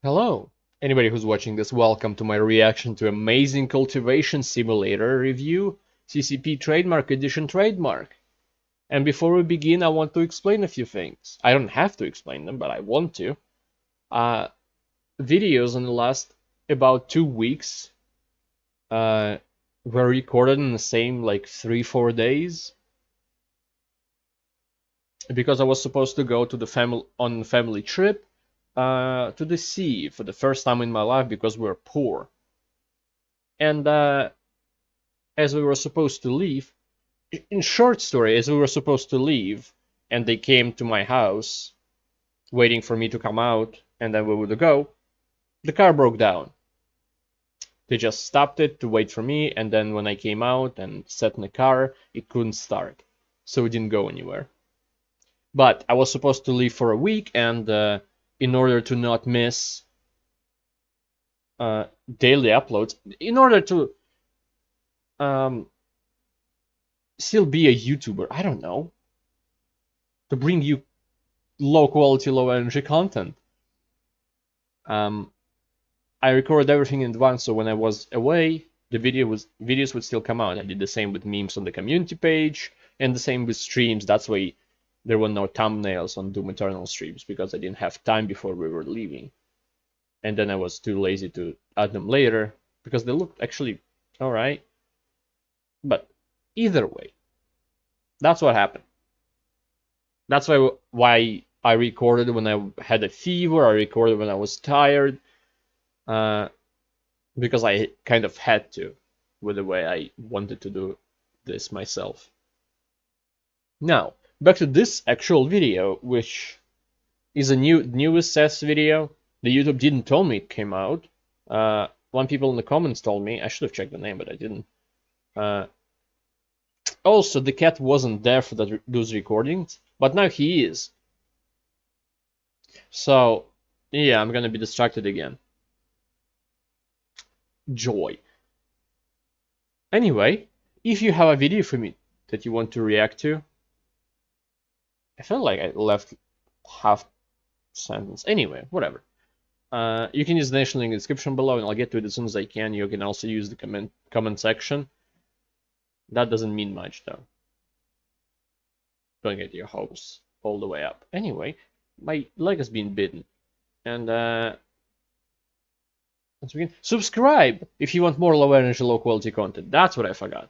Hello! Anybody who's watching this, welcome to my reaction to Amazing Cultivation Simulator review, CCP Trademark Edition trademark. And before we begin, I want to explain a few things. I don't have to explain them, but I want to. Uh, Videos in the last about 2 weeks were recorded in the same like 3-4 days because I was supposed to go to the family trip to the sea for the first time in my life because we're poor. And as we were supposed to leave, in short story, as we were supposed to leave, and they came to my house, waiting for me to come out, and then we would go, the car broke down. They just stopped it to wait for me, and then when I came out and sat in the car, it couldn't start, so it didn't go anywhere. But I was supposed to leave for a week, and in order to not miss daily uploads, in order to still be a YouTuber, I don't know, to bring you low quality, low energy content. I recorded everything in advance, so when I was away, the videos would still come out. I did the same with memes on the community page, and the same with streams. That's why there were no thumbnails on Doom Eternal streams, because I didn't have time before we were leaving. And then I was too lazy to add them later, because they looked actually alright. But either way, that's what happened. That's why I recorded when I had a fever, I recorded when I was tired, because I kind of had to, with the way I wanted to do this myself. Now, back to this actual video, which is a newest CES video. The YouTube didn't tell me it came out. One people in the comments told me. I should have checked the name, but I didn't. Also, the cat wasn't there for those recordings, but now he is. So, yeah, I'm gonna be distracted again. Joy. Anyway, if you have a video for me that you want to react to, I felt like I left half sentence. Anyway, whatever. You can use the initial link in the description below, and I'll get to it as soon as I can. You can also use the comment section. That doesn't mean much, though. Don't get your hopes all the way up. Anyway, my leg has been bitten. And, let's begin. Subscribe if you want more low energy, low quality content. That's what I forgot.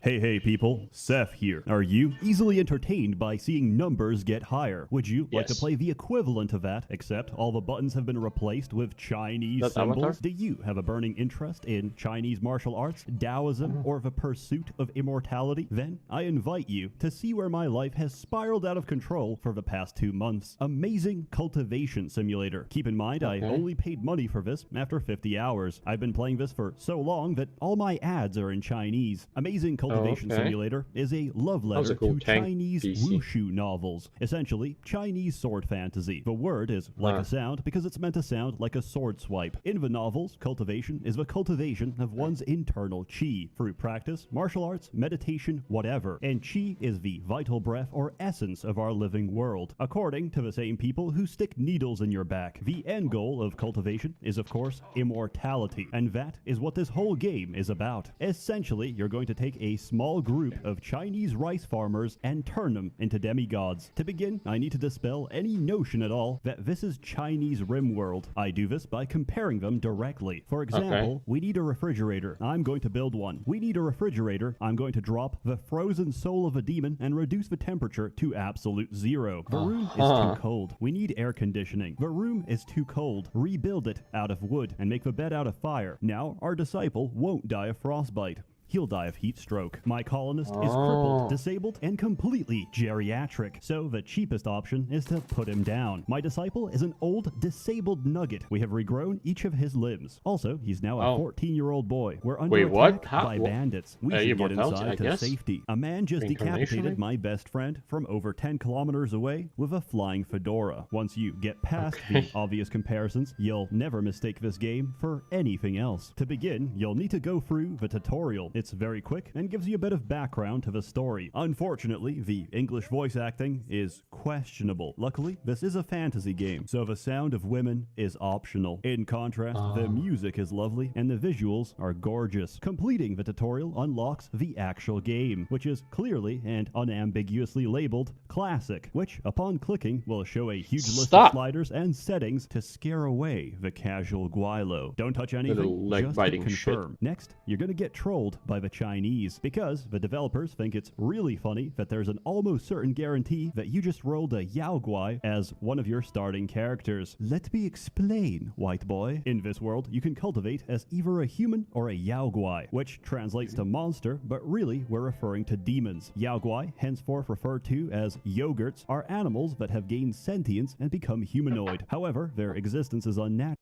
Hey people, Seth here. Are you easily entertained by seeing numbers get higher? Would you like to play the equivalent of that, except all the buttons have been replaced with Chinese symbols? Avatar? Do you have a burning interest in Chinese martial arts, Taoism, or the pursuit of immortality? Then I invite you to see where my life has spiraled out of control for the past 2 months. Amazing Cultivation Simulator. Keep in mind, I only paid money for this after 50 hours. I've been playing this for so long that all my ads are in Chinese. Amazing Cultivation Simulator is a love letter to Chinese wushu novels, essentially Chinese sword fantasy. The word is like a sound because it's meant to sound like a sword swipe. In the novels, cultivation is the cultivation of one's internal qi through practice, martial arts, meditation, whatever. And qi is the vital breath or essence of our living world. According to the same people who stick needles in your back, the end goal of cultivation is, of course, immortality. And that is what this whole game is about. Essentially, you're going to take a small group of Chinese rice farmers and turn them into demigods. To begin, I need to dispel any notion at all that this is Chinese RimWorld. I do this by comparing them directly. For example, we need a refrigerator. I'm going to build one. We need a refrigerator. I'm going to drop the frozen soul of a demon and reduce the temperature to absolute 0. The room is too cold. We need air conditioning. The room is too cold. Rebuild it out of wood and make the bed out of fire. Now, our disciple won't die of frostbite. He'll die of heat stroke. My colonist is crippled, disabled, and completely geriatric, so the cheapest option is to put him down. My disciple is an old, disabled nugget. We have regrown each of his limbs. Also, he's now a 14-year-old boy. We're under attack by bandits. We should get inside to safety. A man just decapitated my best friend from over 10 kilometers away with a flying fedora. Once you get past the obvious comparisons, you'll never mistake this game for anything else. To begin, you'll need to go through the tutorial. It's very quick and gives you a bit of background to the story. Unfortunately, the English voice acting is questionable. Luckily, this is a fantasy game, so the sound of women is optional. In contrast, the music is lovely and the visuals are gorgeous. Completing the tutorial unlocks the actual game, which is clearly and unambiguously labeled Classic, which, upon clicking, will show a huge list of sliders and settings to scare away the casual Guilo. Don't touch anything, just hit confirm. Shit. Next, you're gonna get trolled by the Chinese, because the developers think it's really funny that there's an almost certain guarantee that you just rolled a Yao Guai as one of your starting characters. Let me explain, white boy. In this world, you can cultivate as either a human or a Yao Guai, which translates to monster, but really we're referring to demons. Yao Guai, henceforth referred to as yogurts, are animals that have gained sentience and become humanoid. However, their existence is unnatural.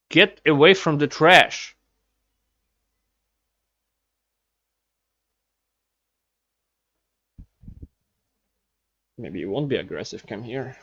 Get away from the trash. Maybe you won't be aggressive, come here.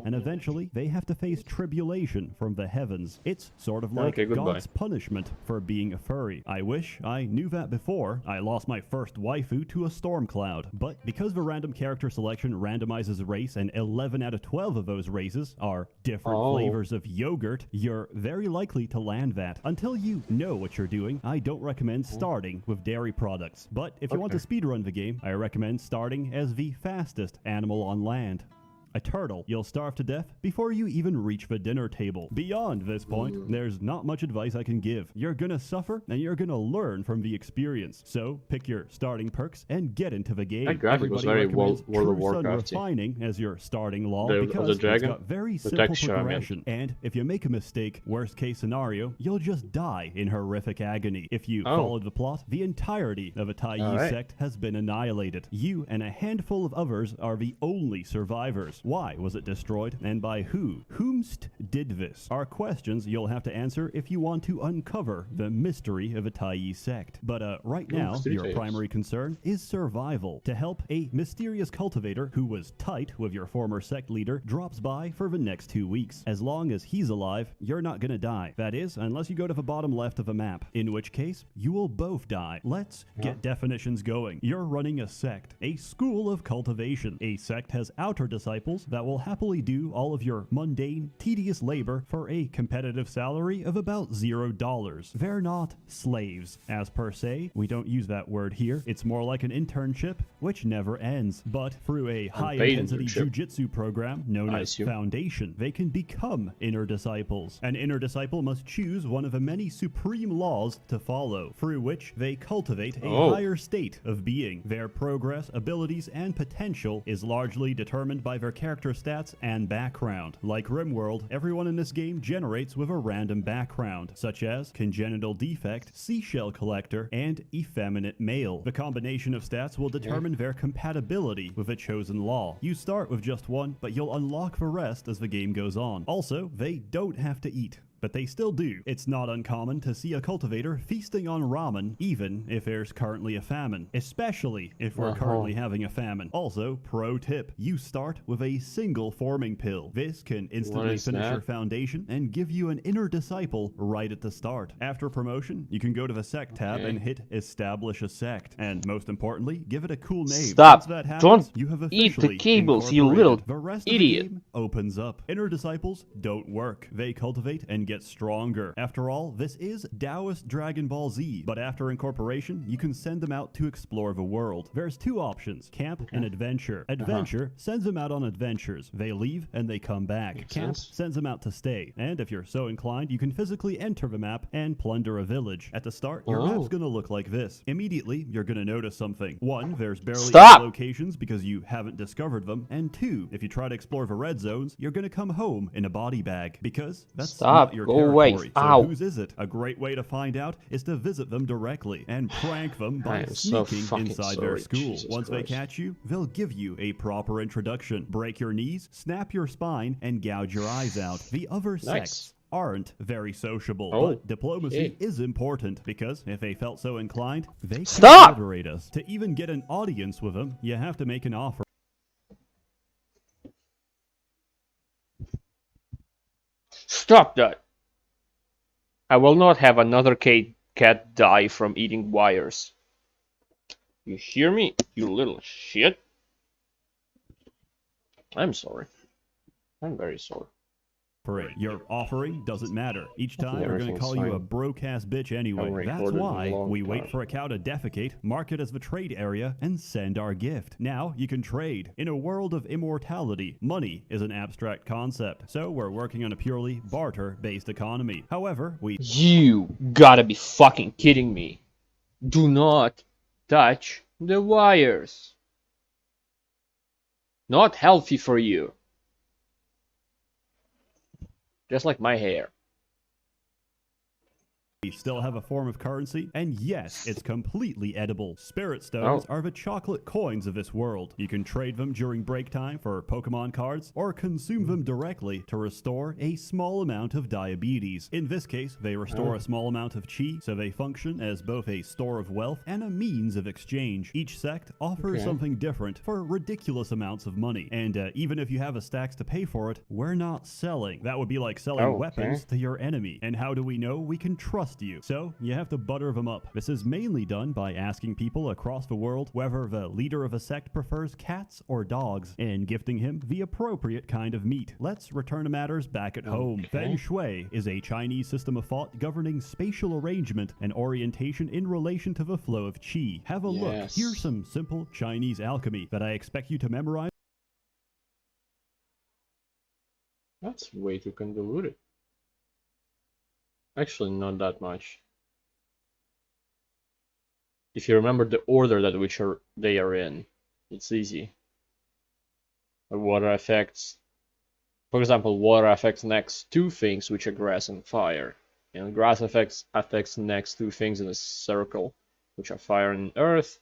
And eventually, they have to face tribulation from the heavens. It's sort of like God's punishment for being a furry. I wish I knew that before I lost my first waifu to a storm cloud. But because the random character selection randomizes race and 11 out of 12 of those races are different flavors of yogurt, you're very likely to land that. Until you know what you're doing, I don't recommend starting with dairy products. But if you want to speedrun the game, I recommend starting as the fastest animal on land. A turtle. You'll starve to death before you even reach the dinner table. Beyond this point, there's not much advice I can give. You're gonna suffer, and you're gonna learn from the experience. So, pick your starting perks and get into the game. That graphic was very World of Warcraft refining as your starting law because it's got very simple progression. And if you make a mistake, worst case scenario, you'll just die in horrific agony. If you followed the plot, the entirety of a Taiyi sect has been annihilated. You and a handful of others are the only survivors. Why was it destroyed, and by who? Whomst did this? Are questions you'll have to answer if you want to uncover the mystery of a Taiyi sect. But right now, your primary concern is survival. To help, a mysterious cultivator who was tight with your former sect leader drops by for the next 2 weeks. As long as he's alive, you're not gonna die. That is, unless you go to the bottom left of a map, in which case, you will both die. Let's get definitions going. You're running a sect, a school of cultivation. A sect has outer disciples that will happily do all of your mundane, tedious labor for a competitive salary of about $0. They're not slaves, as per se. We don't use that word here. It's more like an internship, which never ends. But through a high-intensity jujitsu program known as Foundation, they can become inner disciples. An inner disciple must choose one of the many supreme laws to follow, through which they cultivate a higher state of being. Their progress, abilities, and potential is largely determined by their character stats and background. Like RimWorld, everyone in this game generates with a random background, such as congenital defect, seashell collector, and effeminate male. The combination of stats will determine their compatibility with a chosen law. You start with just one, but you'll unlock the rest as the game goes on. Also, they don't have to eat, but they still do. It's not uncommon to see a cultivator feasting on ramen, even if there's currently a famine, especially if we're currently having a famine. Also, pro tip, you start with a single forming pill. This can instantly finish your foundation and give you an inner disciple right at the start. After promotion, you can go to the sect tab and hit establish a sect, and most importantly, give it a cool name. Stop! Once that happens, Don't you have eat officially the cables, you little the rest idiot. of the game opens up. Inner disciples don't work. They cultivate and get stronger. After all, this is Taoist Dragon Ball Z, but after incorporation, you can send them out to explore the world. There's two options, camp and adventure. Adventure sends them out on adventures. They leave and they come back. Camp sends them out to stay, and if you're so inclined, you can physically enter the map and plunder a village. At the start, your map's gonna look like this. Immediately, you're gonna notice something. One, there's barely any locations because you haven't discovered them, and two, if you try to explore the red zones, you're gonna come home in a body bag, because that's not your territory. So whose is it? A great way to find out is to visit them directly and prank them by sneaking inside their school. Once they catch you, they'll give you a proper introduction, break your knees, snap your spine, and gouge your eyes out. The other sects aren't very sociable, but diplomacy is important, because if they felt so inclined, they could liberate us. To even get an audience with them, you have to make an offer. Stop that! I will not have another cat die from eating wires. You hear me, you little shit? I'm sorry. I'm very sorry. Your offering doesn't matter. Each time we're going to call you a broke-ass bitch anyway. That's why we wait for a cow to defecate, mark it as the trade area, and send our gift. Now you can trade. In a world of immortality, money is an abstract concept, so we're working on a purely barter-based economy. However, You gotta be fucking kidding me. Do not touch the wires. Not healthy for you. Just like my hair. We still have a form of currency, and yes, it's completely edible. Spirit stones are the chocolate coins of this world. You can trade them during break time for Pokemon cards, or consume them directly to restore a small amount of diabetes. In this case, they restore a small amount of chi, so they function as both a store of wealth and a means of exchange. Each sect offers something different for ridiculous amounts of money, and even if you have a stacks to pay for it, we're not selling. That would be like selling weapons to your enemy. And how do we know we can trust you? So you have to butter them up. This is mainly done by asking people across the world whether the leader of a sect prefers cats or dogs, and gifting him the appropriate kind of meat. Let's return to matters back at home. Feng Shui is a Chinese system of thought governing spatial arrangement and orientation in relation to the flow of qi. Have a look. Here's some simple Chinese alchemy that I expect you to memorize. That's way too convoluted. Actually, not that much. If you remember the order that they are in, it's easy. Water affects, for example, water affects next two things, which are grass and fire, and grass affects next two things in a circle, which are fire and earth.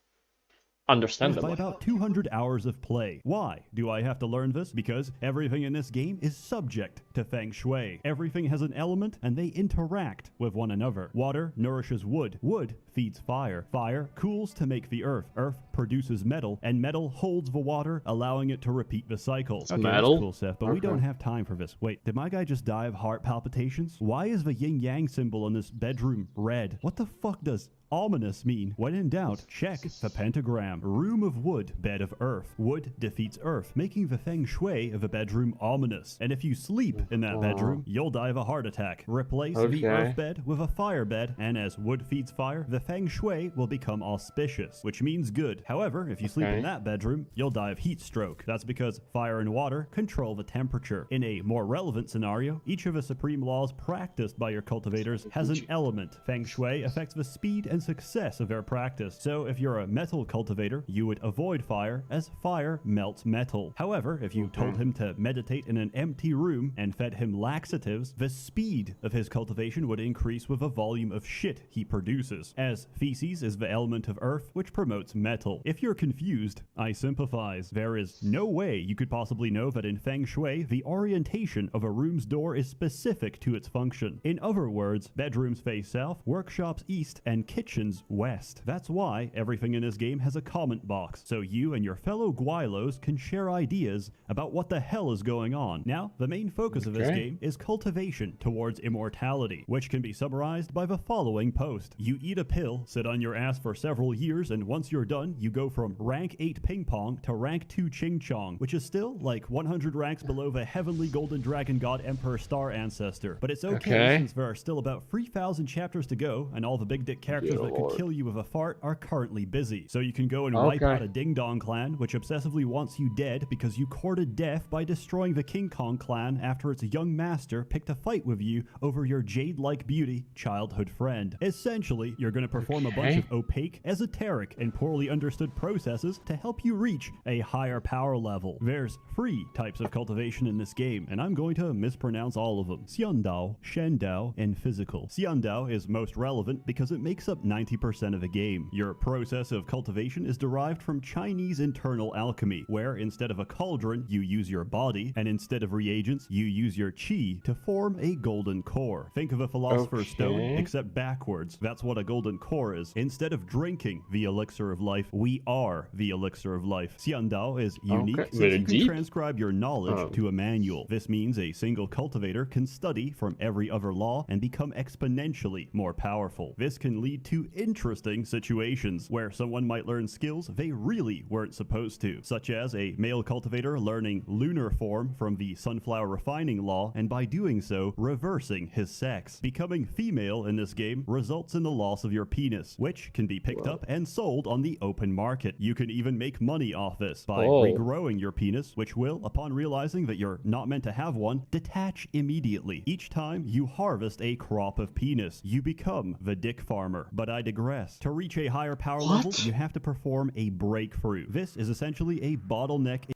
Understandable. By about 200 hours of play. Why do I have to learn this? Because everything in this game is subject to Feng Shui. Everything has an element and they interact with one another. Water nourishes wood. Wood feeds fire. Fire cools to make the earth. Earth produces metal, and metal holds the water, allowing it to repeat the cycle. Okay, metal? That's cool, Seth, but we don't have time for this. Wait, did my guy just die of heart palpitations? Why is the yin-yang symbol in this bedroom red? What the fuck does ominous mean? When in doubt, check the pentagram. Room of wood, bed of earth. Wood defeats earth, making the feng shui of a bedroom ominous. And if you sleep in that bedroom, you'll die of a heart attack. Replace the earth bed with a fire bed, and as wood feeds fire, the feng shui will become auspicious, which means good. However, if you sleep in that bedroom, you'll die of heat stroke. That's because fire and water control the temperature. In a more relevant scenario, each of the supreme laws practiced by your cultivators has an element. Feng shui affects the speed and success of their practice. So if you're a metal cultivator, you would avoid fire, as fire melts metal. However, if you told him to meditate in an empty room and fed him laxatives, the speed of his cultivation would increase with the volume of shit he produces, as feces is the element of earth, which promotes metal. If you're confused, I sympathize. There is no way you could possibly know that in Feng Shui, the orientation of a room's door is specific to its function. In other words, bedrooms face south, workshops east, and kitchens west. That's why everything in this game has a comment box, so you and your fellow Guilos can share ideas about what the hell is going on. Now, the main focus of this game is cultivation towards immortality, which can be summarized by the following post. You eat a pill, sit on your ass for several years, and once you're done, you go from rank 8 ping pong to rank 2 ching chong, which is still like 100 ranks below the heavenly golden dragon god emperor star ancestor. But it's okay since there are still about 3,000 chapters to go, and all the big dick characters that could kill you with a fart are currently busy. So you can go and wipe out a Ding Dong clan, which obsessively wants you dead because you courted death by destroying the King Kong clan after its young master picked a fight with you over your jade-like beauty childhood friend. Essentially, you're going to perform a bunch of opaque, esoteric, and poorly understood processes to help you reach a higher power level. There's 3 types of cultivation in this game, and I'm going to mispronounce all of them. Xiandao, Shendao, and Physical. Xiandao is most relevant because it makes up 90% of the game. Your process of cultivation is derived from Chinese internal alchemy, where instead of a cauldron, you use your body, and instead of reagents, you use your qi to form a golden core. Think of a philosopher's stone, except backwards. That's what a golden core is. Instead of drinking the elixir of life, we are the elixir of life. Xiandao is unique since you can transcribe your knowledge to a manual. This means a single cultivator can study from every other law and become exponentially more powerful. This can lead to interesting situations where someone might learn skills they really weren't supposed to, such as a male cultivator learning lunar form from the sunflower refining law, and by doing so, reversing his sex. Becoming female in this game results in the loss of your penis, which can be picked up and sold on the open market. You can even make money off this by regrowing your penis, which will, upon realizing that you're not meant to have one, detach immediately. Each time you harvest a crop of penis, you become the dick farmer. But I digress. To reach a higher power level, you have to perform a breakthrough. This is essentially a bottleneck.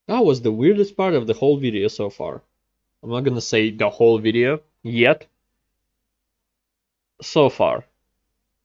That was the weirdest part of the whole video so far. I'm not gonna say the whole video yet. So far.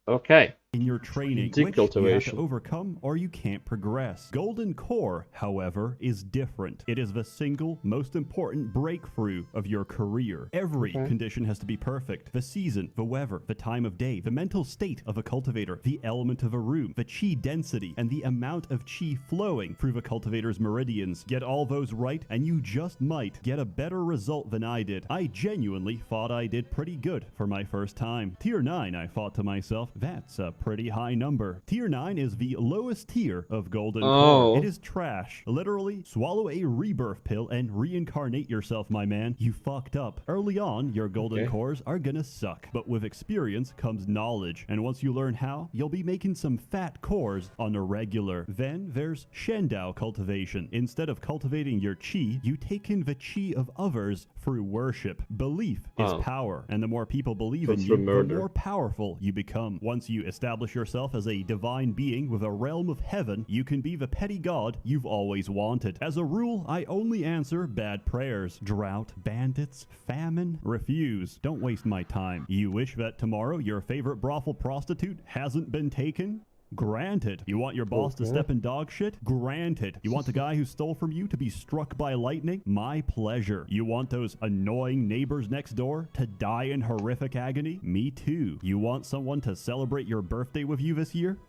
Okay. In your training, which you have to overcome or you can't progress. Golden Core, however, is different. It is the single most important breakthrough of your career. Every condition has to be perfect. The season, the weather, the time of day, the mental state of a cultivator, the element of a room, the chi density, and the amount of chi flowing through the cultivator's meridians. Get all those right, and you just might get a better result than I did. I genuinely thought I did pretty good for my first time. Tier 9, I thought to myself, that's a pretty high number. Tier 9 is the lowest tier of Golden Core. It is trash. Literally, swallow a rebirth pill and reincarnate yourself, my man. You fucked up. Early on, your Golden Cores are gonna suck. But with experience comes knowledge. And once you learn how, you'll be making some fat cores on a regular. Then there's Shendao Cultivation. Instead of cultivating your chi, you take in the chi of others through worship. Belief is power. And the more people believe in you, the more powerful you become. Once you establish yourself as a divine being with a realm of heaven, you can be the petty god you've always wanted. As a rule, I only answer bad prayers. Drought, bandits, famine, refuse. Don't waste my time. You wish that tomorrow your favorite brothel prostitute hasn't been taken? Granted. You want your boss to step in dog shit? Granted. You want the guy who stole from you to be struck by lightning? My pleasure. You want those annoying neighbors next door to die in horrific agony? Me too. You want someone to celebrate your birthday with you this year?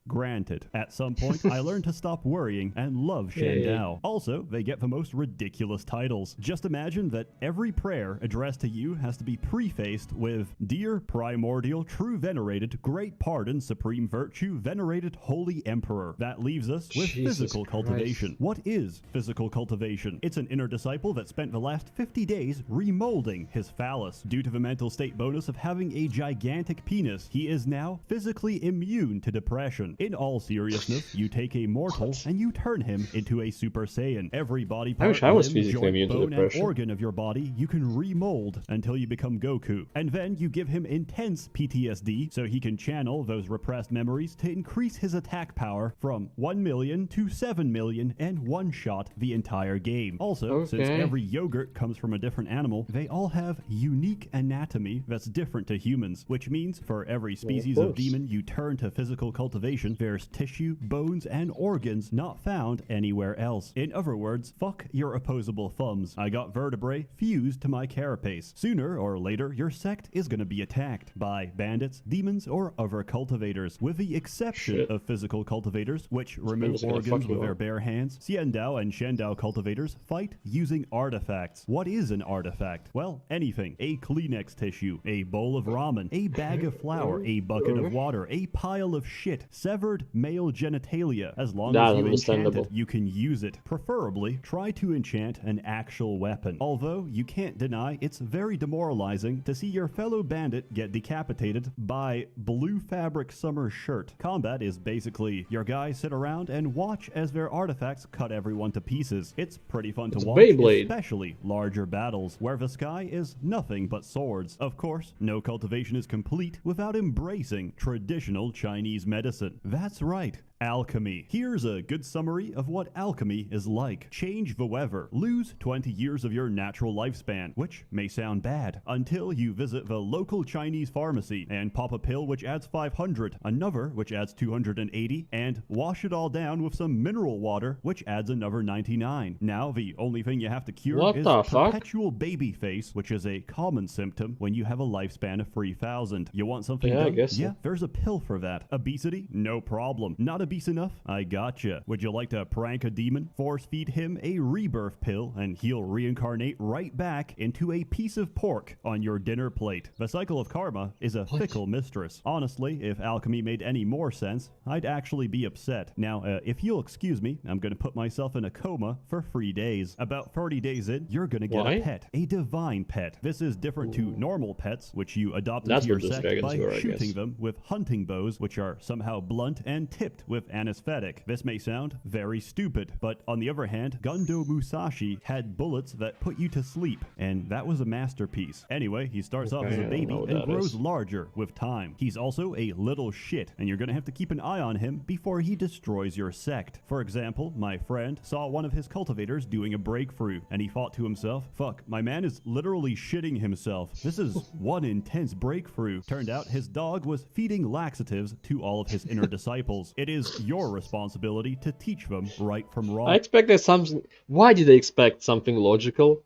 Granted. At some point, I learned to stop worrying and love Shendao. Also, they get the most ridiculous titles. Just imagine that every prayer addressed to you has to be prefaced with, Dear Primordial, True Venerated, Great Pardon, Supreme Virtue, Venerated Holy Emperor. That leaves us with physical cultivation. What is physical cultivation? It's an inner disciple that spent the last 50 days remolding his phallus. Due to the mental state bonus of having a gigantic penis, he is now physically immune to depression. In all seriousness, you take a mortal and you turn him into a Super Saiyan. Every body part, limb, joint, bone, and organ of your body you can remold until you become Goku. And then you give him intense PTSD so he can channel those repressed memories to increase his attack power from 1 million to 7 million and one-shot the entire game. Also, since every yogurt comes from a different animal, they all have unique anatomy that's different to humans, which means for every species of demon you turn to physical cultivation, there's tissue, bones, and organs not found anywhere else. In other words, fuck your opposable thumbs. I got vertebrae fused to my carapace. Sooner or later, your sect is gonna be attacked by bandits, demons, or other cultivators. With the exception of physical cultivators, which remove organs with their bare hands, Xiandao and Shendao cultivators fight using artifacts. What is an artifact? Well, anything. A Kleenex tissue, a bowl of ramen, a bag of flour, a bucket of water, a pile of shit, severed male genitalia. As long as you enchant it, you can use it. Preferably, try to enchant an actual weapon. Although, you can't deny it's very demoralizing to see your fellow bandit get decapitated by blue fabric summer shirt. Combat is basically your guys sit around and watch as their artifacts cut everyone to pieces. It's pretty fun to watch, especially larger battles, where the sky is nothing but swords. Of course, no cultivation is complete without embracing traditional Chinese medicine. That's right. Alchemy. Here's a good summary of what alchemy is like. Change the weather. Lose 20 years of your natural lifespan, which may sound bad, until you visit the local Chinese pharmacy and pop a pill which adds 500, another which adds 280, and wash it all down with some mineral water which adds another 99. Now the only thing you have to cure What is the fuck? perpetual baby face, which is a common symptom when you have a lifespan of 3,000. You want something Yeah, done? I guess so. Yeah, there's a pill for that. Obesity? No problem. Not obese enough? I gotcha. Would you like to prank a demon? Force feed him a rebirth pill and he'll reincarnate right back into a piece of pork on your dinner plate. The cycle of karma is a fickle mistress. Honestly, if alchemy made any more sense, I'd actually be upset. Now, if you'll excuse me, I'm gonna put myself in a coma for 3 days. About 30 days in, you're gonna get a pet. A divine pet. This is different to normal pets, which you adopt into your sect by shooting them with hunting bows, which are somehow blunt and tipped with anesthetic. This may sound very stupid, but on the other hand, Gundo Musashi had bullets that put you to sleep, and that was a masterpiece. Anyway, he starts off as a baby and grows larger with time. He's also a little shit, and you're gonna have to keep an eye on him before he destroys your sect. For example, my friend saw one of his cultivators doing a breakthrough, and he thought to himself, fuck, my man is literally shitting himself. This is one intense breakthrough. Turned out his dog was feeding laxatives to all of his inner disciples. It is your responsibility to teach them right from wrong. I expected something. Why did I expect something logical?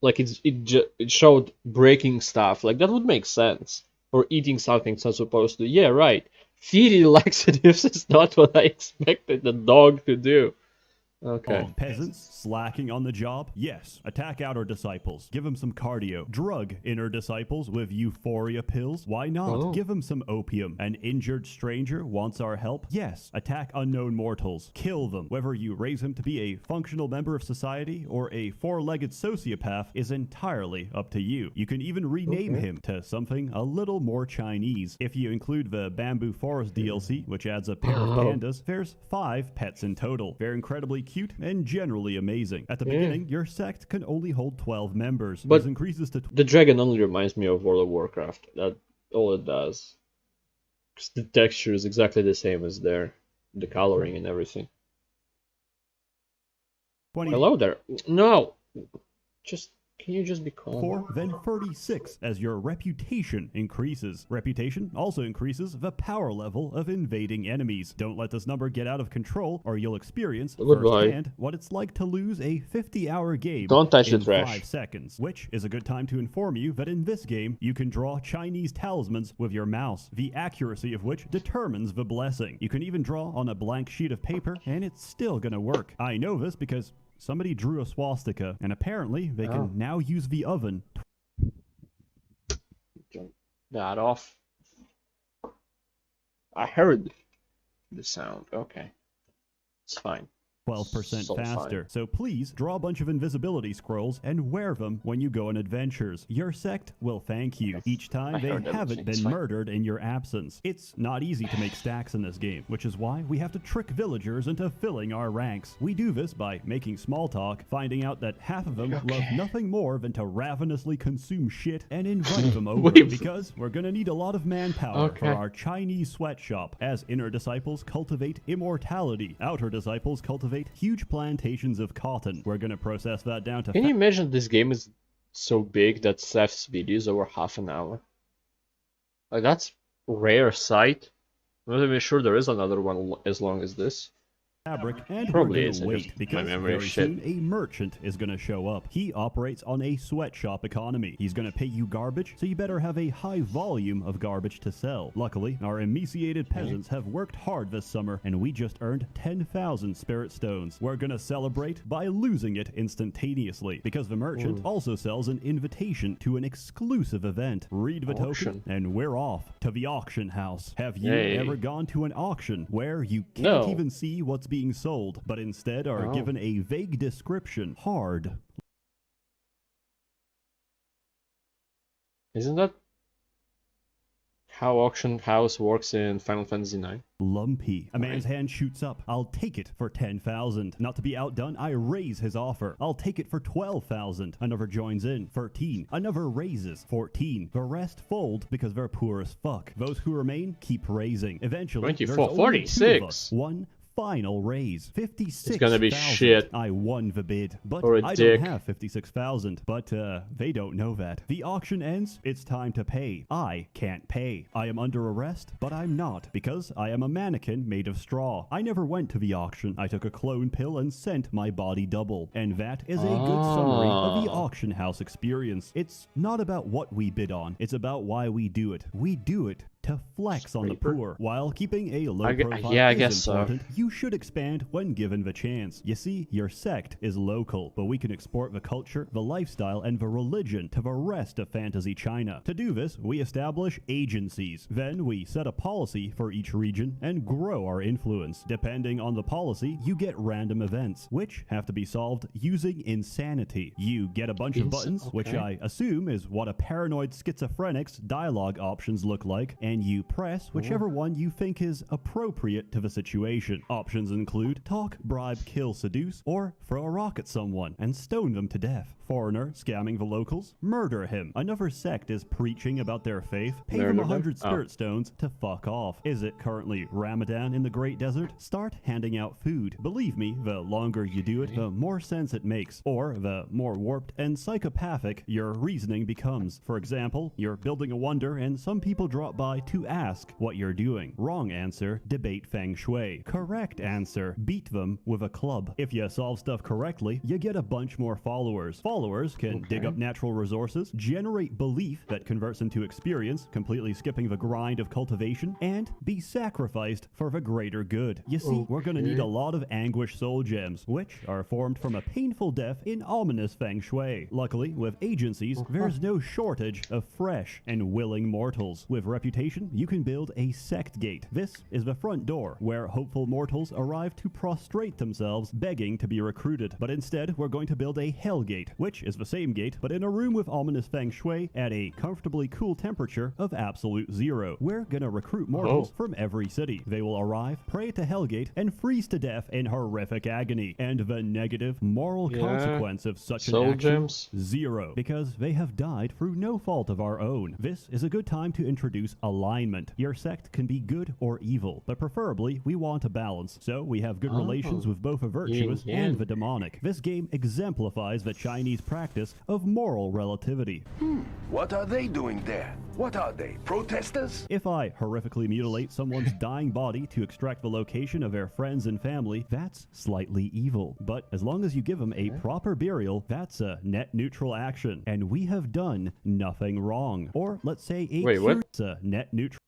Like it showed breaking stuff. Like that would make sense. Or eating something it's not supposed to. Yeah, right. Feeding laxatives is not what I expected the dog to do. Okay. Peasants slacking on the job? Yes. Attack outer disciples. Give them some cardio. Drug inner disciples with euphoria pills? Why not? Give them some opium. An injured stranger wants our help? Yes. Attack unknown mortals. Kill them. Whether you raise him to be a functional member of society or a four-legged sociopath is entirely up to you. You can even rename him to something a little more Chinese. If you include the Bamboo Forest DLC, which adds a pair of pandas, there's 5 pets in total. They're incredibly cute and generally amazing. At the beginning, your sect can only hold 12 members. But this increases to the dragon only reminds me of World of Warcraft. That's all it does. 'Cause the texture is exactly the same as there. The coloring and everything. 20. Hello there. No! Can you just be calm? Then 36 as your reputation increases. Reputation also increases the power level of invading enemies. Don't let this number get out of control or you'll experience firsthand what it's like to lose a 50-hour game in 5 seconds. Which is a good time to inform you that in this game you can draw Chinese talismans with your mouse, the accuracy of which determines the blessing. You can even draw on a blank sheet of paper and it's still gonna work. I know this because somebody drew a swastika, and apparently they can now use the oven. Turn that off. I heard the sound. Okay. It's fine. 12% faster. So please draw a bunch of invisibility scrolls and wear them when you go on adventures. Your sect will thank you each time they haven't been murdered in your absence. It's not easy to make stacks in this game, which is why we have to trick villagers into filling our ranks. We do this by making small talk, finding out that half of them love nothing more than to ravenously consume shit and invite them over, because we're gonna need a lot of manpower for our Chinese sweatshop. As inner disciples cultivate immortality, outer disciples cultivate huge plantations of cotton. We're gonna process that down to... Can you imagine this game is so big that Seth's video is over half an hour? Like, that's rare sight. I'm not even sure there is another one as long as this. Fabric, and Probably we're gonna wait because very soon a merchant is gonna show up. He operates on a sweatshop economy. He's gonna pay you garbage, so you better have a high volume of garbage to sell. Luckily, our emaciated peasants have worked hard this summer, and we just earned 10,000 spirit stones. We're gonna celebrate by losing it instantaneously, because the merchant also sells an invitation to an exclusive event. Read the token, and we're off to the auction house. Have you ever gone to an auction where you can't even see what's being sold, but instead are given a vague description? Hard. Isn't that how auction house works in Final Fantasy IX. Lumpy. A man's hand shoots up. I'll take it for 10,000. Not to be outdone, I raise his offer. I'll take it for 12,000. Another joins in. 13. Another raises. 14. The rest fold because they're poor as fuck. Those who remain keep raising. Eventually, 24, there's only 46. 2 of us. One final raise. 56,000. It's gonna be shit. I won the bid, but I dick. don't have 56,000. But they don't know that. The auction ends. It's time to pay. I can't pay. I am under arrest, but I'm not because I am a mannequin made of straw. I never went to the auction. I took a clone pill and sent my body double. And that is a good summary of the auction house experience. It's not about what we bid on. It's about why we do it. We do it to flex on the poor while keeping a low profile. Yeah, I guess important. You should expand when given the chance. You see, your sect is local, but we can export the culture, the lifestyle, and the religion to the rest of fantasy China. To do this, we establish agencies. Then we set a policy for each region and grow our influence. Depending on the policy, you get random events, which have to be solved using insanity. You get a bunch of buttons, which I assume is what a paranoid schizophrenic's dialogue options look like, and you press whichever one you think is appropriate to the situation. Options include talk, bribe, kill, seduce, or throw a rock at someone and stone them to death. Foreigner scamming the locals, murder him. Another sect is preaching about their faith, pay them 100 spirit stones to fuck off. Is it currently Ramadan in the Great Desert? Start handing out food. Believe me, the longer you do it, the more sense it makes, or the more warped and psychopathic your reasoning becomes. For example, you're building a wonder and some people drop by to ask what you're doing. Wrong answer, debate feng shui. Correct answer, beat them with a club. If you solve stuff correctly, you get a bunch more followers. Followers can dig up natural resources, generate belief that converts into experience, completely skipping the grind of cultivation, and be sacrificed for the greater good. You see, we're gonna need a lot of anguish soul gems, which are formed from a painful death in ominous feng shui. Luckily, with agencies, there's no shortage of fresh and willing mortals. With reputation, you can build a sect gate. This is the front door, where hopeful mortals arrive to prostrate themselves, begging to be recruited. But instead, we're going to build a hell gate, which is the same gate, but in a room with ominous feng shui at a comfortably cool temperature of absolute 0. We're gonna recruit mortals from every city. They will arrive, pray to Hellgate, and freeze to death in horrific agony. And the negative moral consequence of such an action, 0, because they have died through no fault of our own. This is a good time to introduce alignment. Your sect can be good or evil, but preferably we want a balance, so we have good relations with both the virtuous and the demonic. This game exemplifies the Chinese practice of moral relativity. What are they doing there? What are they, protesters? If I horrifically mutilate someone's dying body to extract the location of their friends and family, that's slightly evil. But as long as you give them a proper burial, that's a net neutral action, and we have done nothing wrong. Or let's say a net neutral.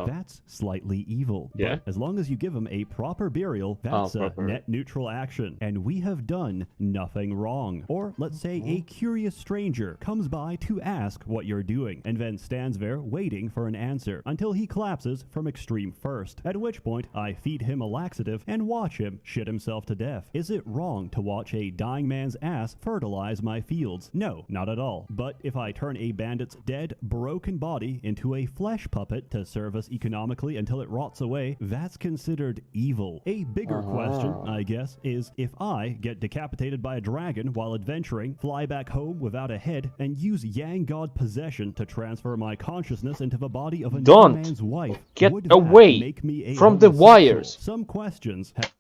That's slightly evil. Yeah. But as long as you give them a proper burial, that's a net neutral action. And we have done nothing wrong. Or let's say a curious stranger comes by to ask what you're doing, and then stands there waiting for an answer until he collapses from extreme thirst. At which point, I feed him a laxative and watch him shit himself to death. Is it wrong to watch a dying man's ass fertilize my fields? No, not at all. But if I turn a bandit's dead, broken body into a flesh puppet to serve us economically until it rots away, that's considered evil. A bigger question, I guess, is if I get decapitated by a dragon while adventuring, fly back home without a head, and use Yang God possession to transfer my consciousness into the body of another man's wife, get would that away make me a from the homosexual? wires. Some questions have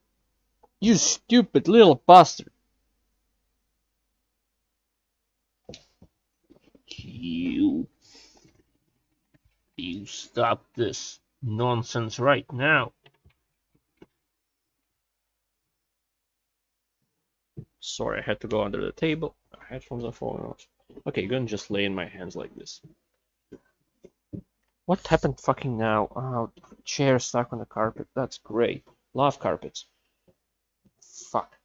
You stupid little bastard. You stop this nonsense right now. Sorry, I had to go under the table. My headphones are falling off. Okay, gonna just lay in my hands like this. What happened fucking now? Oh, chair stuck on the carpet. That's great. Love carpets. Fuck.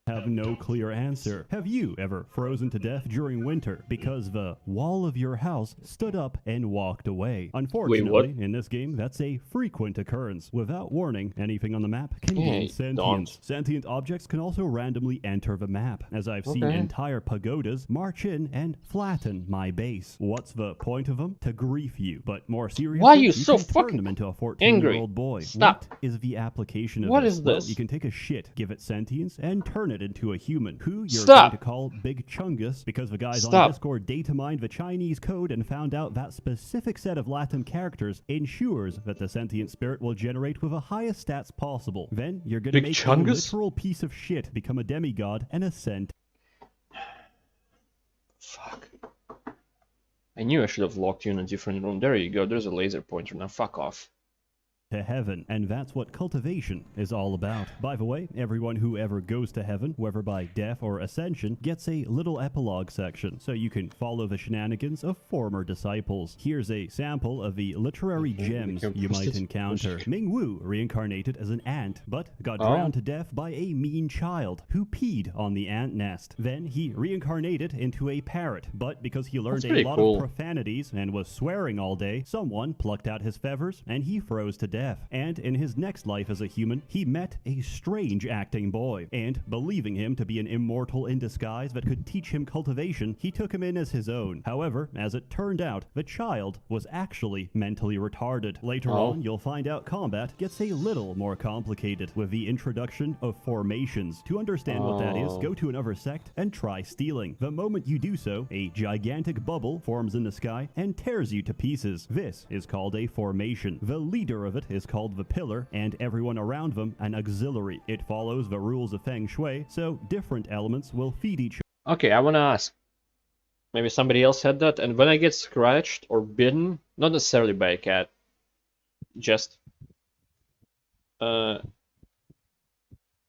Have have no clear answer. Have you ever frozen to death during winter because the wall of your house stood up and walked away? Unfortunately, in this game, that's a frequent occurrence. Without warning, anything on the map can gain sentience. Sentient objects can also randomly enter the map, as I've seen entire pagodas march in and flatten my base. What's the point of them? To grief you. But more seriously, why are you so can fucking turn them into a angry? 14-year-old boy. Stop. What is the application of What this? is Well, this? you can take a shit, give it sentience, and turn it into a human, who you're Stop. going to call Big Chungus, because the guys Stop. on Discord data mined the Chinese code and found out that specific set of Latin characters ensures that the sentient spirit will generate with the highest stats possible. Then you're going to Big make Chungus? a literal piece of shit become a demigod and ascend. Fuck. I knew I should have locked you in a different room. There you go, there's a laser pointer. Now fuck off. To heaven, and that's what cultivation is all about. By the way, everyone who ever goes to heaven, whether by death or ascension, gets a little epilogue section, so you can follow the shenanigans of former disciples. Here's a sample of the literary gems you might encounter. Ming Wu reincarnated as an ant, but got drowned to death by a mean child who peed on the ant nest. Then he reincarnated into a parrot, but because he learned a lot of profanities and was swearing all day, someone plucked out his feathers and he froze to death. And in his next life as a human, he met a strange acting boy, and believing him to be an immortal in disguise that could teach him cultivation, he took him in as his own. However, as it turned out, the child was actually mentally retarded. Later on, you'll find out combat gets a little more complicated with the introduction of formations. To understand what that is, go to another sect and try stealing. The moment you do so, a gigantic bubble forms in the sky and tears you to pieces. This is called a formation. The leader of it is called the pillar, and everyone around them an auxiliary. It follows the rules of Feng Shui, so different elements will feed each other. Okay, I wanna ask. Maybe somebody else said that, and when I get scratched or bitten, not necessarily by a cat, just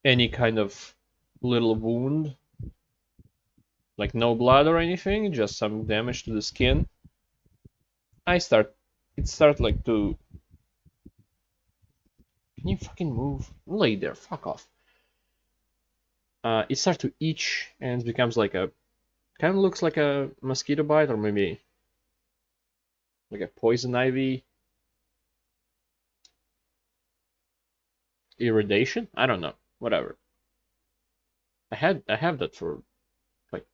any kind of little wound, like no blood or anything, just some damage to the skin, it start like to... Can you fucking move? Lay there, fuck off. It starts to itch and it becomes like a... kind of looks like a mosquito bite, or maybe like a poison ivy irradiation? I don't know. Whatever. I have that for like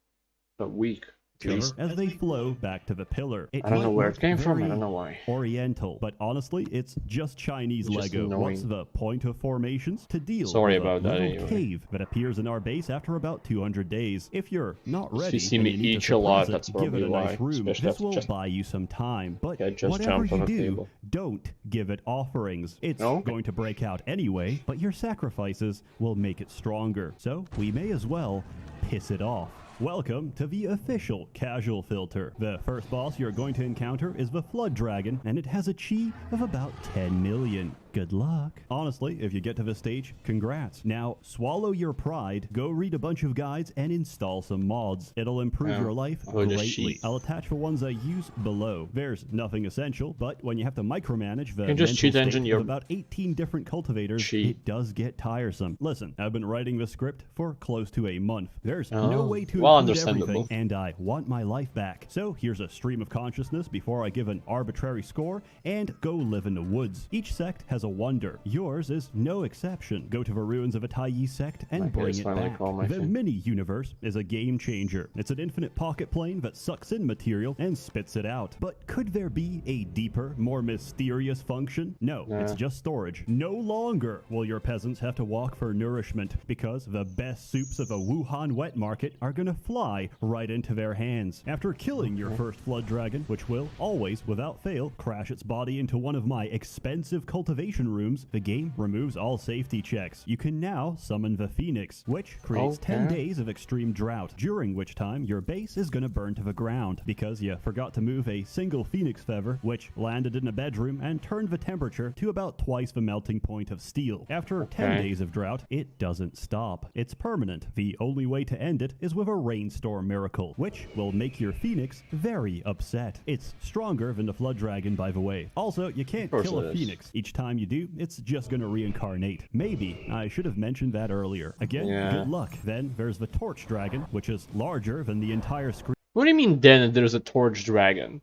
a week. As they flow back to the pillar. I don't know where it came from, I don't know why. Oriental, but honestly, it's just Chinese Lego. What's the point of formations? To deal with a little cave that appears in our base after about 200 days. If you're not ready, if you see me itch a lot, that's probably why. This will buy you some time, but whatever you do, don't give it offerings. It's going to break out anyway, but your sacrifices will make it stronger. So we may as well piss it off. Welcome to the official casual filter. The first boss you're going to encounter is the Flood Dragon, and it has a chi of about 10 million. Good luck. Honestly, if you get to this stage, congrats. Now, swallow your pride, go read a bunch of guides, and install some mods. It'll improve your life greatly. I'll attach the ones I use below. There's nothing essential, but when you have to micromanage the mental state of about 18 different cultivators, it does get tiresome. Listen, I've been writing this script for close to a month. There's no way to include everything, and I want my life back. So here's a stream of consciousness before I give an arbitrary score, and go live in the woods. Each sect has a wonder. Yours is no exception. Go to the ruins of a Taiyi sect and bring it back. The mini-universe is a game changer. It's an infinite pocket plane that sucks in material and spits it out. But could there be a deeper, more mysterious function? No, it's just storage. No longer will your peasants have to walk for nourishment, because the best soups of a Wuhan wet market are gonna fly right into their hands. After killing your first Flood Dragon, which will always, without fail, crash its body into one of my expensive cultivation rooms, the game removes all safety checks. You can now summon the Phoenix, which creates 10 days of extreme drought, during which time your base is gonna burn to the ground, because you forgot to move a single Phoenix feather, which landed in a bedroom and turned the temperature to about twice the melting point of steel. After 10 days of drought, it doesn't stop. It's permanent. The only way to end it is with a rainstorm miracle, which will make your Phoenix very upset. It's stronger than the Flood Dragon, by the way. Also, you can't kill a Phoenix. Each time you do, it's just gonna reincarnate. Maybe I should have mentioned that earlier. Again, good luck. Then there's the Torch Dragon, which is larger than the entire screen. What do you mean then there's a Torch Dragon?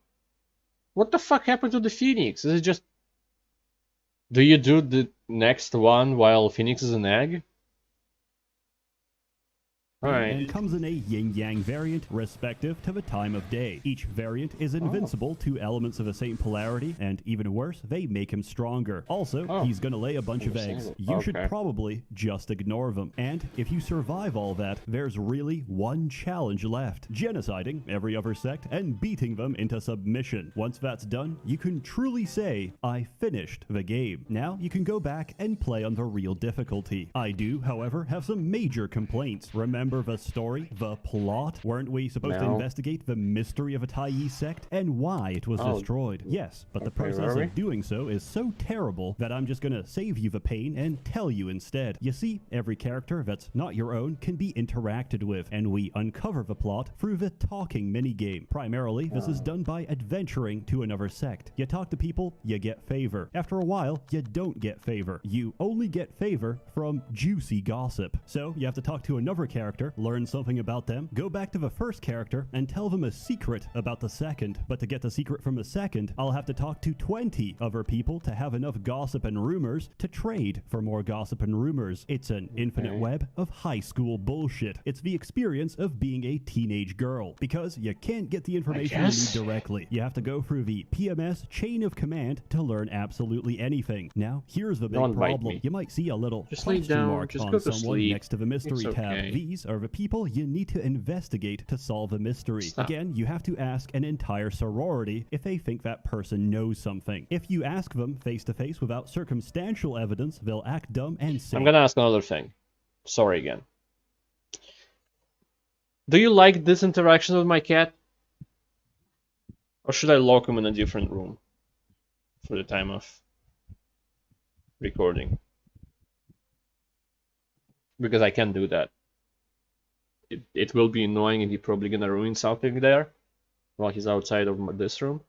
What the fuck happened to the Phoenix? Is it just... Do you do the next one while Phoenix is an egg? Alright. And comes in a yin-yang variant respective to the time of day. Each variant is invincible to elements of the same polarity, and even worse, they make him stronger. Also, he's gonna lay a bunch of eggs. You should probably just ignore them. And if you survive all that, there's really one challenge left. Genociding every other sect and beating them into submission. Once that's done, you can truly say, I finished the game. Now you can go back and play on the real difficulty. I do, however, have some major complaints. Remember the story, the plot? Weren't we supposed to investigate the mystery of a Taiyi sect and why it was destroyed? Yes, but the process of doing so is so terrible that I'm just gonna save you the pain and tell you instead. You see, every character that's not your own can be interacted with, and we uncover the plot through the talking minigame. Primarily, this is done by adventuring to another sect. You talk to people, you get favor. After a while, you don't get favor. You only get favor from juicy gossip. So, you have to talk to another character, learn something about them, go back to the first character, and tell them a secret about the second. But to get the secret from the second, I'll have to talk to 20 other people to have enough gossip and rumors to trade for more gossip and rumors. It's an infinite web of high school bullshit. It's the experience of being a teenage girl, because you can't get the information you need directly. You have to go through the PMS chain of command to learn absolutely anything. Now, here's the big problem. You might see a little question mark on someone next to the mystery tab. These are the people you need to investigate to solve a mystery. Again, you have to ask an entire sorority if they think that person knows something. If you ask them face to face without circumstantial evidence, they'll act dumb and say... I'm gonna ask another thing. Sorry again. Do you like this interaction with my cat? Or should I lock him in a different room for the time of recording? Because I can't do that. It will be annoying and he's probably gonna ruin something there while he's outside of this room.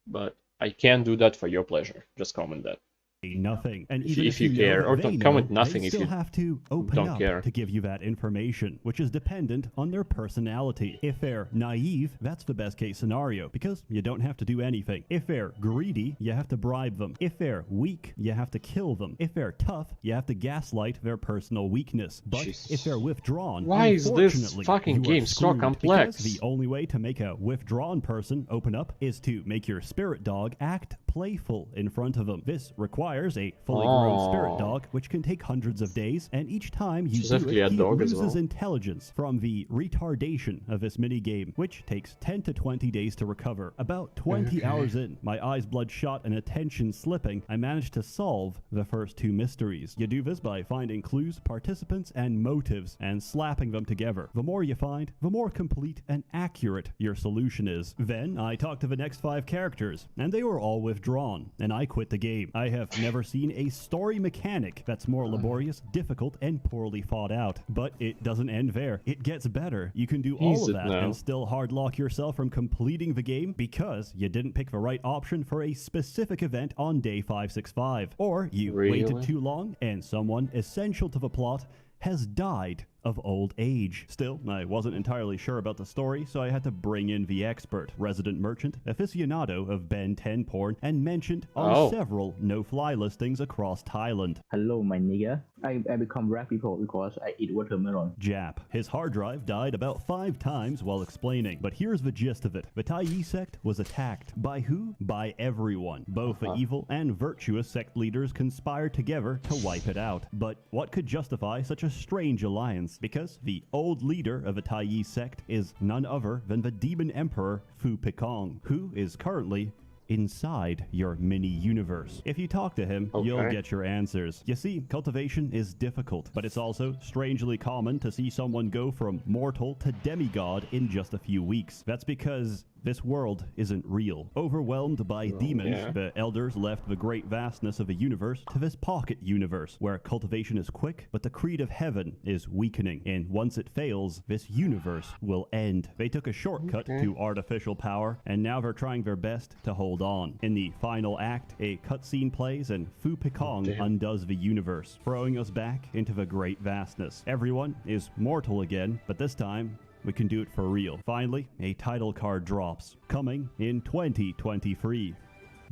But I can do that for your pleasure. Just comment that. Nothing. And even if you care, or don't comment nothing if you have to open don't up care to give you that information, which is dependent on their personality. If they're naive, that's the best case scenario, because you don't have to do anything. If they're greedy, you have to bribe them. If they're weak, you have to kill them. If they're tough, you have to gaslight their personal weakness. But if they're withdrawn, why is this fucking game so complex? Because the only way to make a withdrawn person open up is to make your spirit dog act playful in front of them. This requires a fully grown spirit dog, which can take hundreds of days, and each time you do it, he loses intelligence from the retardation of this minigame, which takes 10 to 20 days to recover. About 20 hours in, my eyes bloodshot and attention slipping, I managed to solve the first two mysteries. You do this by finding clues, participants, and motives, and slapping them together. The more you find, the more complete and accurate your solution is. Then, I talked to the next 5 characters, and they were all withdrawn, and I quit the game. I have never seen a story mechanic that's more laborious, difficult, and poorly thought out. But it doesn't end there. It gets better. You can do all of that and still hard lock yourself from completing the game because you didn't pick the right option for a specific event on day 565. Or you waited too long and someone essential to the plot has died of old age. Still, I wasn't entirely sure about the story, so I had to bring in the expert, resident merchant, aficionado of Ben 10 porn, and mentioned on several no-fly listings across Thailand. Hello, my nigga. I become rap people because I eat watermelon. Jap. His hard drive died about 5 times while explaining, but here's the gist of it. The Taiyi sect was attacked. By who? By everyone. Both the evil and virtuous sect leaders conspired together to wipe it out. But what could justify such a strange alliance? Because the old leader of the Taiyi sect is none other than the demon emperor Fu Picong, who is currently inside your mini-universe. If you talk to him, you'll get your answers. You see, cultivation is difficult, but it's also strangely common to see someone go from mortal to demigod in just a few weeks. That's because This world isn't real. Overwhelmed by demons, the elders left the great vastness of the universe to this pocket universe, where cultivation is quick, but the creed of heaven is weakening, and once it fails, this universe will end. They took a shortcut to artificial power, and now they're trying their best to hold on. In the final act, a cutscene plays, and Fu Picong undoes the universe, throwing us back into the great vastness. Everyone is mortal again, but this time, we can do it for real. Finally, a title card drops, coming in 2023.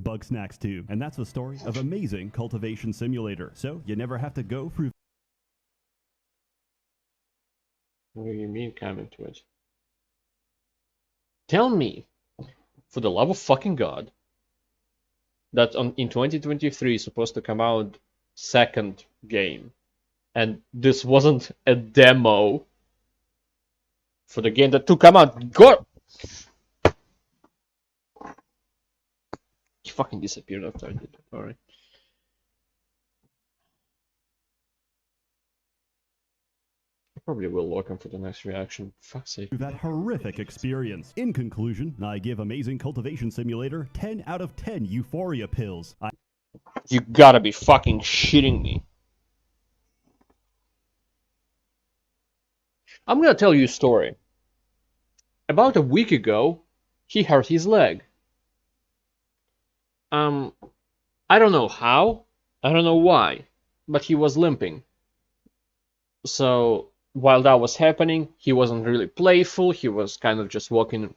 Bug Snacks 2. And that's the story of amazing Cultivation Simulator. So you never have to go through. What do you mean coming to it? Tell me, for the love of fucking God, that in 2023 is supposed to come out second game, and this wasn't a demo for the game that to come out. Go! He fucking disappeared after I did. Alright. I probably will look him for the next reaction. Fuck's sake. That horrific experience. In conclusion, I give Amazing Cultivation Simulator 10 out of 10 Euphoria pills. You gotta be fucking shitting me. I'm gonna tell you a story. About a week ago, he hurt his leg. I don't know how, I don't know why, but he was limping. So while that was happening, he wasn't really playful, he was kind of just walking.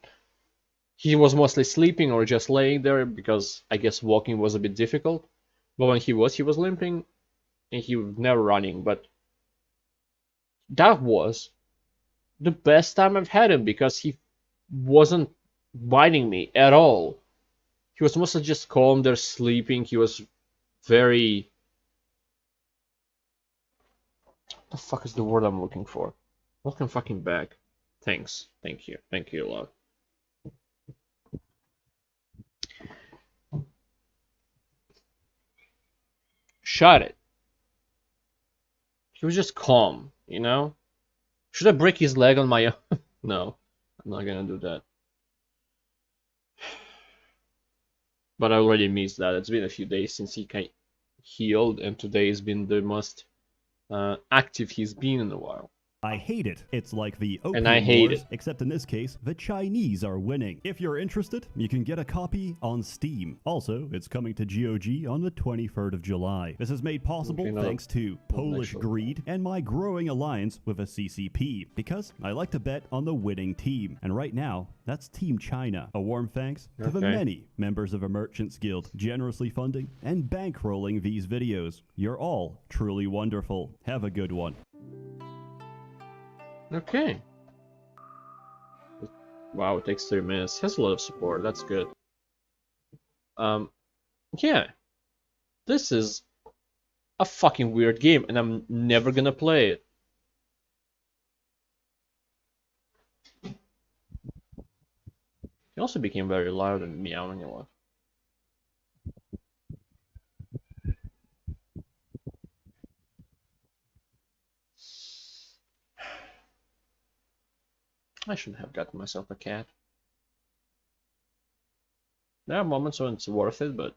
He was mostly sleeping or just laying there because I guess walking was a bit difficult. But when he was limping and he was never running. But that was the best time I've had him because he wasn't biting me at all. He was mostly just calm there sleeping. He was very... What the fuck is the word I'm looking for? Welcome fucking back. Thanks. Thank you. Thank you a lot. Shut it. He was just calm, you know? Should I break his leg on my own? No, I'm not gonna do that. But I already missed that. It's been a few days since he healed, and today has been the most active he's been in a while. I hate it. It's like the Opium And I hate Wars, it. except in this case, the Chinese are winning. If you're interested, you can get a copy on Steam. Also, it's coming to GOG on the 23rd of July. This is made possible thanks to Polish greed and my growing alliance with a CCP, because I like to bet on the winning team. And right now, that's Team China. A warm thanks to the many members of the Merchants Guild generously funding and bankrolling these videos. You're all truly wonderful. Have a good one. Okay. Wow, it takes 3 minutes. Has a lot of support. That's good. Yeah. This is a fucking weird game, and I'm never gonna play it. He also became very loud and meowing a lot. I should have gotten myself a cat. There are moments when it's worth it, but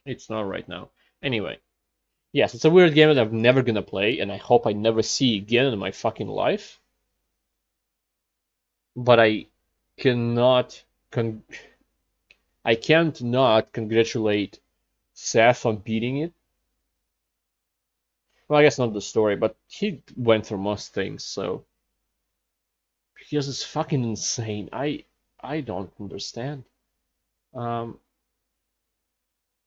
it's not right now. Anyway, yes, it's a weird game that I'm never gonna play, and I hope I never see again in my fucking life. But I cannot I can't not congratulate Seth on beating it. Well, I guess not the story, but he went through most things, so because it's fucking insane. I don't understand. And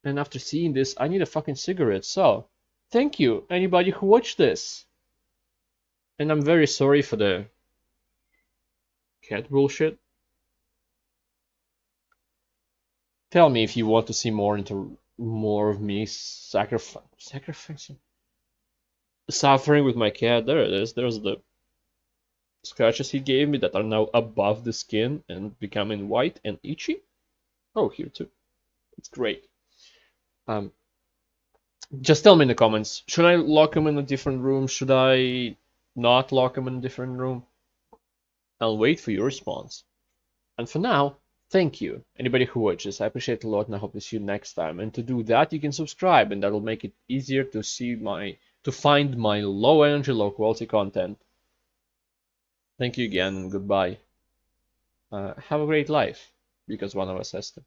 after seeing this, I need a fucking cigarette. So, thank you, anybody who watched this. And I'm very sorry for the cat bullshit. Tell me if you want to see more of me sacrificing, suffering with my cat. There it is. There's the scratches he gave me that are now above the skin and becoming white and itchy. Oh, here too. It's great. Just tell me in the comments. Should I lock him in a different room? Should I not lock him in a different room? I'll wait for your response. And for now, thank you, anybody who watches. I appreciate it a lot, and I hope to see you next time. And to do that, you can subscribe, and that will make it easier to find my low energy, low quality content. Thank you again, and goodbye. Have a great life, because one of us has to.